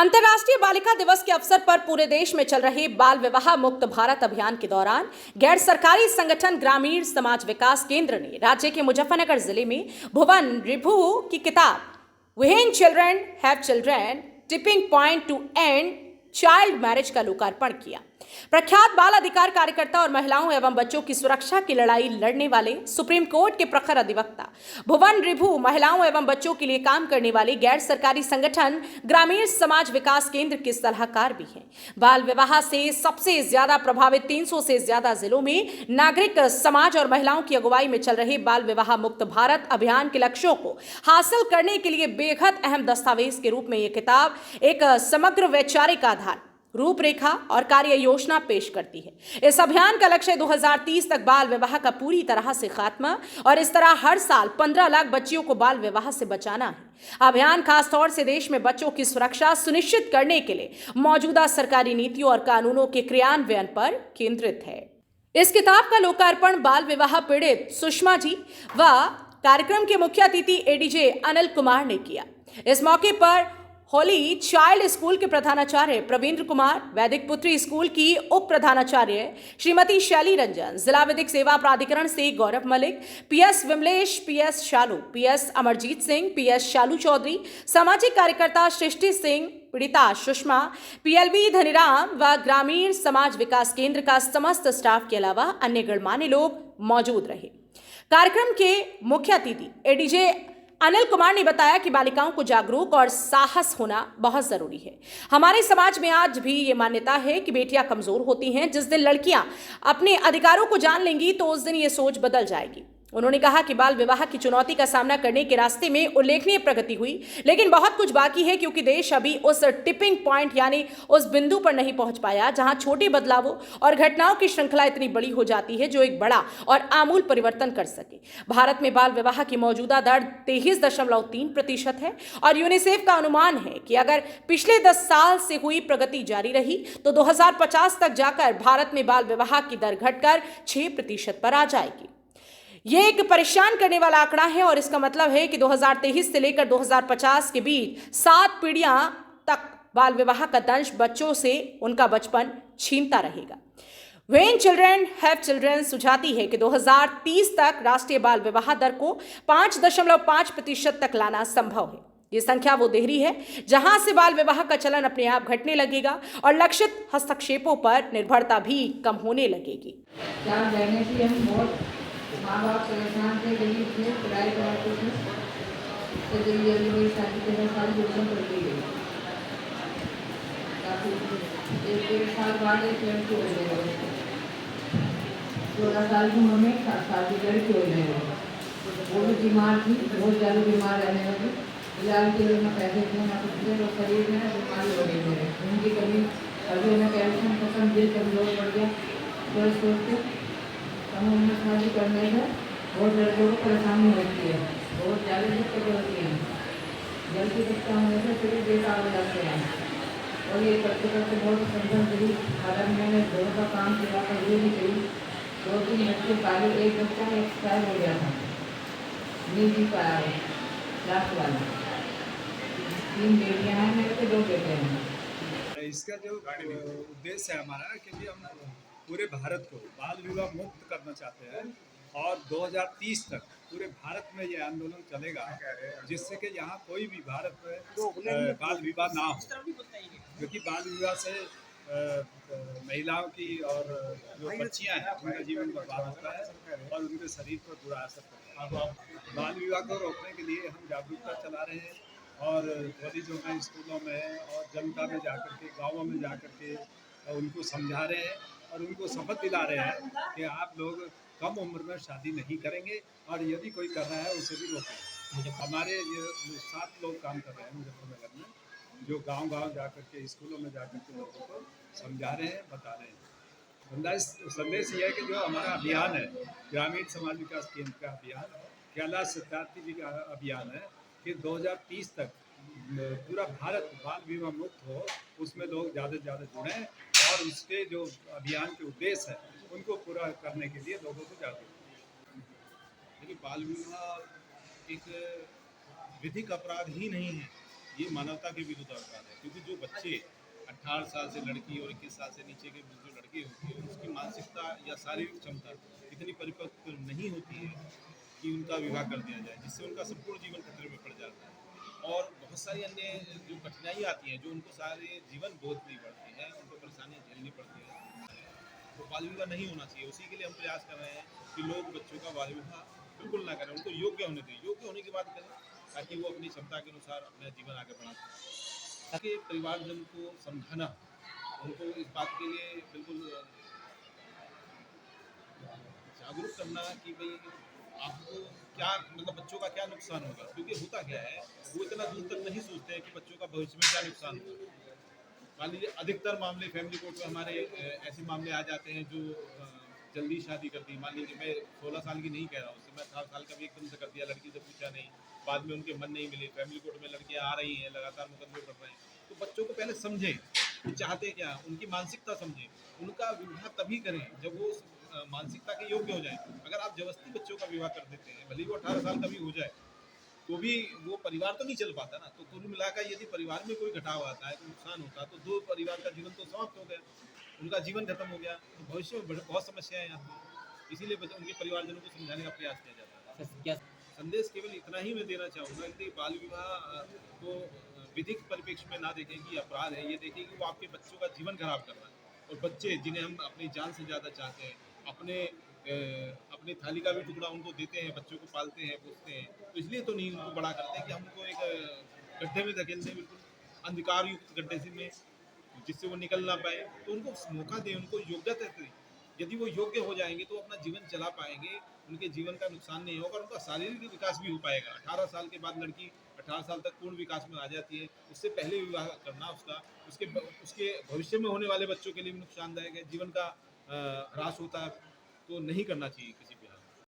अंतर्राष्ट्रीय बालिका दिवस के अवसर पर पूरे देश में चल रहे बाल विवाह मुक्त भारत अभियान के दौरान गैर सरकारी संगठन ग्रामीण समाज विकास केंद्र ने राज्य के मुजफ्फरनगर जिले में भुवन रिभु की किताब when children have children tipping point two and child marriage का लोकार्पण किया। प्रख्यात बाल अधिकार कार्यकर्ता और महिलाओं एवं बच्चों की सुरक्षा की लड़ाई लड़ने वाले सुप्रीम कोर्ट के प्रखर अधिवक्ता भुवन रिभु महिलाओं एवं बच्चों के लिए काम करने वाले गैर सरकारी संगठन ग्रामीण समाज विकास केंद्र के सलाहकार भी हैं। बाल विवाह से सबसे ज्यादा प्रभावित 300 से ज्यादा जिलों में नागरिक समाज और महिलाओं की अगुवाई में चल रहे बाल विवाह मुक्त भारत अभियान के लक्ष्यों को हासिल करने के लिए बेहद अहम दस्तावेज के रूप में यह किताब एक समग्र वैचारिक आधार रूपरेखा और कार्य योजना पेश करती है। इस अभियान का लक्ष्य 2030 तक बाल विवाह का पूरी तरह से खात्मा और इस तरह हर साल 15 लाख बच्चियों को बाल विवाह से बचाना है। अभियान खास तौर से देश में बच्चों की सुरक्षा सुनिश्चित करने के लिए मौजूदा सरकारी नीतियों और कानूनों के क्रियान्वयन पर केंद्रित है। इस किताब का लोकार्पण बाल विवाह पीड़ित सुषमा जी व कार्यक्रम के मुख्य अतिथि एडीजे अनिल कुमार ने किया। इस मौके पर होली चाइल्ड स्कूल के प्रधानाचार्य प्रवींद्र कुमार, वैदिक पुत्री स्कूल की उप प्रधानाचार्य श्रीमती शैली रंजन, जिला विधिक सेवा प्राधिकरण से गौरव मलिक, पीएस विमलेश, पीएस शालू, पीएस अमरजीत सिंह, पीएस शालू चौधरी, सामाजिक कार्यकर्ता सृष्टि सिंह, पीड़िता सुषमा, पीएलबी धनीराम व ग्रामीण समाज विकास केंद्र का समस्त स्टाफ के अलावा अन्य गणमान्य लोग मौजूद रहे। कार्यक्रम के मुख्य अतिथि एडीजे अनिल कुमार ने बताया कि बालिकाओं को जागरूक और साहस होना बहुत जरूरी है। हमारे समाज में आज भी ये मान्यता है कि बेटियां कमजोर होती हैं। जिस दिन लड़कियां अपने अधिकारों को जान लेंगी तो उस दिन ये सोच बदल जाएगी। उन्होंने कहा कि बाल विवाह की चुनौती का सामना करने के रास्ते में उल्लेखनीय प्रगति हुई, लेकिन बहुत कुछ बाकी है क्योंकि देश अभी उस टिपिंग पॉइंट यानी उस बिंदु पर नहीं पहुंच पाया जहां छोटे बदलावों और घटनाओं की श्रृंखला इतनी बड़ी हो जाती है जो एक बड़ा और आमूल परिवर्तन कर सके। भारत में बाल विवाह की मौजूदा दर 23.3% है और यूनिसेफ का अनुमान है कि अगर पिछले 10 साल से हुई प्रगति जारी रही तो 2050 तक जाकर भारत में बाल विवाह की दर घटकर 6% पर आ जाएगी। यह एक परेशान करने वाला आंकड़ा है और इसका मतलब है कि 2023 से लेकर 2050 के बीच 7 पीढ़ियां तक बाल विवाह का दंश बच्चों से उनका बचपन छीनता रहेगा। व्हेन चिल्ड्रन हैव चिल्ड्रन सुझाती है कि 2030 तक राष्ट्रीय बाल विवाह दर को 5.5% तक लाना संभव है। ये संख्या वो देहरी है जहां से बाल विवाह का चलन अपने आप घटने लगेगा और लक्षित हस्तक्षेपों पर निर्भरता भी कम होने लगेगी। माँ बाप परेशान थे, गरीब थे, पढ़ाई कराते थे, तो जल्दी जल्दी मेरी शादी के सारी जोखिम कर दी गई। काफ़ी 1-1.5 साल बाद एक लड़की हो गई, 16 साल की उम्र में 7 साल की लड़की हो गई। वो भी बीमार थी, बहुत ज़्यादा बीमार रहने लगी। इलाज के लिए ना पैसे थे ना कुछ थे, और शरीर में बीमारी हो गई मेरे खून की कमी, कभी उन्हें कैल्शियम खत्म, दिल कमजोर पड़ गया। सोचते उन्हें शादी करने में बहुत लड़कों को परेशानी होती है, बहुत ज़्यादा दिक्कत होती है। जल्दी बच्चा होने से फिर बेकार हो जाते हैं और ये करते करते बहुत संघर्ष करी। हालांकि मैंने दोनों का काम किया पर ये भी करी। 2-3 बच्चे पाले, एक बच्चा एक्सपायर हो गया था, नहीं जी पाया है लास्ट वाला। 3 बेटियाँ हैं मेरे को, 2 बेटे हैं। इसका जो उद्देश्य है हमारा कि हम पूरे भारत को बाल विवाह मुक्त करना चाहते हैं और 2030 तक पूरे भारत में ये आंदोलन चलेगा जिससे कि यहाँ कोई भी भारत में बाल विवाह ना हो, क्योंकि बाल विवाह से महिलाओं की और जो बच्चियाँ हैं उनका जीवन बर्बाद होता है और उनके शरीर पर बुरा असर पड़ता है। बाल विवाह को रोकने के लिए हम जागरूकता चला रहे हैं और कॉलेजों में, स्कूलों में और जनता में जाकर के, गाँवों में जाकर के उनको समझा रहे हैं और उनको शपथ दिला रहे हैं कि आप लोग कम उम्र में शादी नहीं करेंगे और यदि कोई कर रहा है उसे भी रोकें। हमारे ये 7 लोग काम कर रहे हैं मुजफ्फरनगर में, जो गांव-गांव जाकर के, स्कूलों में जाकर के लोगों को समझा रहे हैं, बता रहे हैं। संदेश ये है कि जो हमारा अभियान है, ग्रामीण समाज विकास केंद्र का अभियान, कैलाश सत्यार्थी जी का अभियान है कि 2030 तक पूरा भारत बाल विवाह मुक्त हो, उसमें लोग ज़्यादा से ज़्यादा जुड़ें और उसके जो अभियान के उद्देश्य है उनको पूरा करने के लिए लोगों को जागरूक। देखिए, बाल विवाह एक विधिक अपराध ही नहीं है, ये मानवता के विरुद्ध अपराध है, क्योंकि जो बच्चे 18 साल से लड़की और 21 साल से नीचे के जो लड़के होते हैं उसकी मानसिकता या शारीरिक क्षमता इतनी परिपक्व नहीं होती है कि उनका विवाह कर दिया जाए, जिससे उनका संपूर्ण जीवन खतरे में पड़ जाता है। और बहुत सारी अन्य जो कठिनाइयाँ आती हैं, जो उनको सारे जीवन भोगनी पड़ती हैं, उनको परेशानियाँ झेलनी पड़ती हैं, तो बाल विवाह नहीं होना चाहिए। उसी के लिए हम प्रयास कर रहे हैं कि लोग बच्चों का बाल विवाह बिल्कुल ना करें, उनको योग्य होने दें, योग्य होने के बाद करें, ताकि वो अपनी क्षमता के अनुसार अपना जीवन आगे बढ़ा सकें। ताकि परिवारजन को समझाना, उनको इस बात के लिए बिल्कुल जागरूक करना कि भाई आपको क्या मतलब बच्चों का क्या नुकसान होगा, क्योंकि होता क्या है वो इतना दूर तक नहीं सोचते हैं कि बच्चों का भविष्य में क्या नुकसान होगा। मान लीजिए अधिकतर मामले फैमिली कोर्ट में हमारे ऐसे मामले आ जाते हैं जो जल्दी शादी कर दी। मान लीजिए मैं 16 साल की नहीं कह रहा हूँ, उससे मैं 18 साल का भी एकदम से कर दिया, लड़की से पूछा नहीं, बाद में उनके मन नहीं मिले, फैमिली कोर्ट में लड़कियाँ आ रही हैं, लगातार मुकदमे बढ़ रहे हैं। तो बच्चों को पहले समझें कि चाहते क्या, उनकी मानसिकता समझें, उनका विवाह तभी करें जब वो मानसिकता के योग्य हो जाए। अगर आप जबरदस्ती बच्चों का विवाह कर देते हैं, भले ही वो 18 साल का भी हो जाए, तो भी वो परिवार तो नहीं चल पाता ना। तो कुल मिलाकर यदि परिवार में कोई घटाव आता है, कोई नुकसान होता है, तो दो परिवार का जीवन तो समाप्त हो गया, उनका जीवन खत्म हो गया, तो भविष्य में बहुत समस्याएं आती हैं। इसीलिए उनके परिवारजनों को समझाने का प्रयास किया जाता है। क्या संदेश केवल इतना ही मैं देना चाहूँगा कि बाल विवाह को विधिक परिप्रेक्ष्य में ना देखें कि अपराध है, ये देखें कि वो आपके बच्चों का जीवन खराब कर रहा है। और बच्चे जिन्हें हम अपनी जान से ज़्यादा चाहते हैं, अपनी थाली का भी टुकड़ा उनको देते हैं, बच्चों को पालते हैं, पोसते हैं, तो इसलिए तो नहीं उनको बड़ा करते हैं कि हम उनको एक गड्ढे में धकेल दें, बिल्कुल अंधकार युक्त गड्ढे से में, जिससे वो निकल ना पाए। तो उनको मौका दें, उनको योग्यता दें। यदि वो योग्य हो जाएंगे तो अपना जीवन चला पाएंगे, उनके जीवन का नुकसान नहीं होगा और उनका शारीरिक विकास भी हो पाएगा। 18 साल के बाद लड़की 18 साल तक पूर्ण विकास में आ जाती है, उससे पहले विवाह करना उसके भविष्य में होने वाले बच्चों के लिए भी नुकसानदायक है, जीवन का ह्रास होता है, तो नहीं करना चाहिए किसी